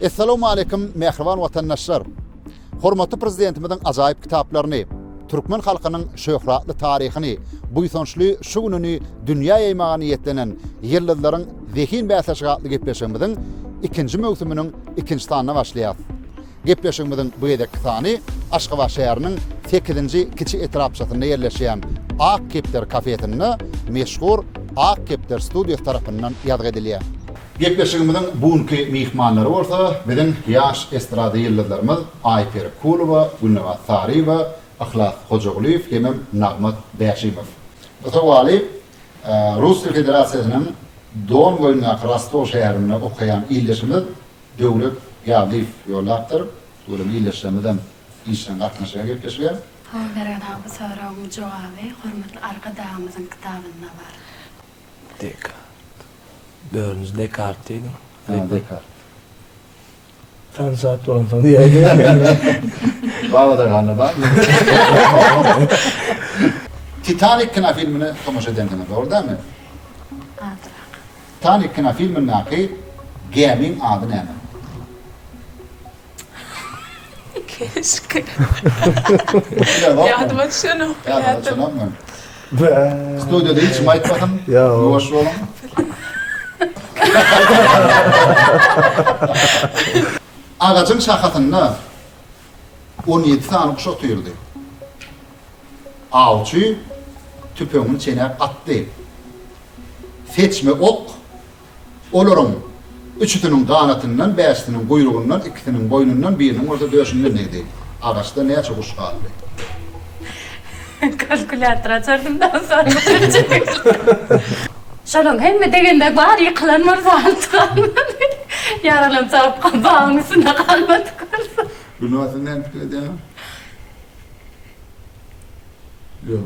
Assalamu alaykum mehriban vatandaşlar. Hormatly prezidentimizin ajaýyp kitaplarını, Türkmen halkynyň şöhratly taryhyny, buýsançly şu gününi dünýä ýaýmagy niýetlenen ýyldyzlaryň zehin bäsleşgatly gepleşigimiziň ikinji möwsüminiň ikinji sanyna başlaýar. Gepleşigimiziň bu ýerdeki sany Aşgabat şäheriniň 8-nji kiçi etrapçysynda ýerleşýän Ak Kepler kafesinde meşhur Ak Kepler studiýasy tarapyndan ýazgy edilýär. Gepleşigimiziň bugünkü mihmanlary bolsa, biziň ýaş estrada ýyldyzlarymyz Ayper Kulova, Gülnawaz Sarywa, Ahlat Hojaguliýew hem Nagmat Bäşimow. Otawali Rus Federasyonynyň Don boýundan Rostov şäherinde okaýan ýyldaşymyz Döwlet Ýazyw ýolapdyr. Döwlet ýyldaşlarymyzdan işden gatnaşýan gepleşýär. Bergen bu soragyň jogaby hormatly arkadaşymyzyň kitabynda bar. Dördüncü Descartes değil mi? Descartes. Tam saat olan falan diye. Bağda kanı var. Titanic kina filmini tomaşa edendiniz, orada mı? Titanic kina filminin akı geminin adı ne? Keşke. Yardım etsene. Yardım etsene mi? Stüdyoda hiç mayt bakın. Yuvaş olun. Ağacın şakatında 17 tane kuşak tüyürdü. Avcı tüpüğünün çene attı. Seçme ok, olurun üçütünün kanatından, beştinin kuyruğundan, ikisinin boynundan, birinin orada döşünden neydi? Ağaçta neye çok kuş kaldı? Kalkülatora çördümden sonra şalong hemme degende bar yıkılanmar zaten. Yaralan çarpkan bağın üstüne kalmadı kalsa. Gülnawaz'ın ne fikir ediyor? Yok.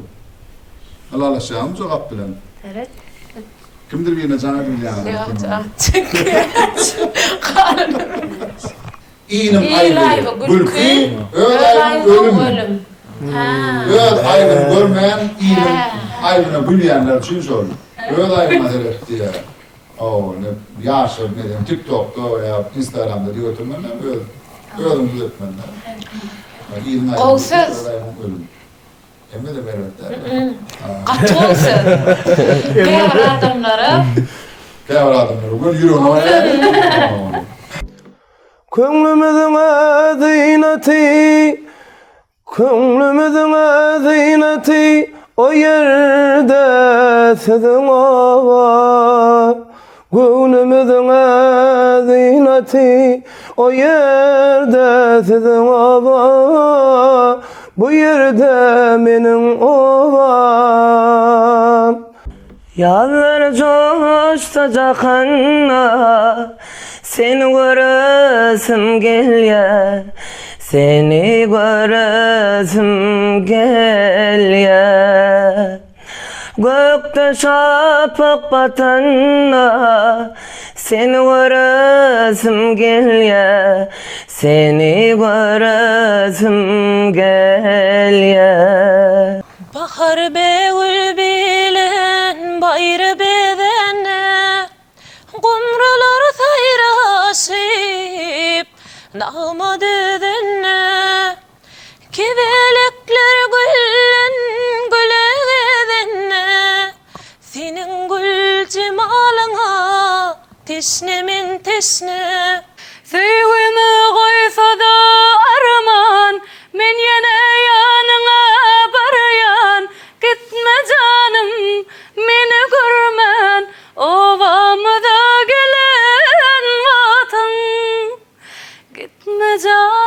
Allah şahım cevap bilen. Evet. Kimdir birine canı bilen? Yok, çünkü İğnim ayrı, gülkü, öl ayrı ölüm. Öl ayrı görmeyen, İğnim ayrına gülüyenler için sorun. Öl ayrı meselek diye. Yaşır ne diyeyim, TikTok'ta veya Instagram'da diye oturmanlar, ölüm gülütmenler. İğnim ayrı, öl ayrı ölüm. Emme de mervetler. Katı olsun. Kevr adamları. Kevr adamları, bugün yürü ona ya. Köңlümüzün zineti, o yerde sizin ova. Köңlümüzün zineti, o yerde sizin ova. Bu yerde menin ovam. Yallar coşta kanna, seni göresim gelýär, seni göresim gelýär. Gökte şapak batanna, seni göresim gelýär, seni göresim gelýär. Bahar begül bilen bayrı bedene, kumrular sayraşıp nağma düdene, kevelekler güllen güledene, senin gül cemalına teşnemin teşne. Sevgimi koysa da arman, men yine yanına barayan. Gitme canım, meni görmen, ovamda gelen vatan. Gitme canım.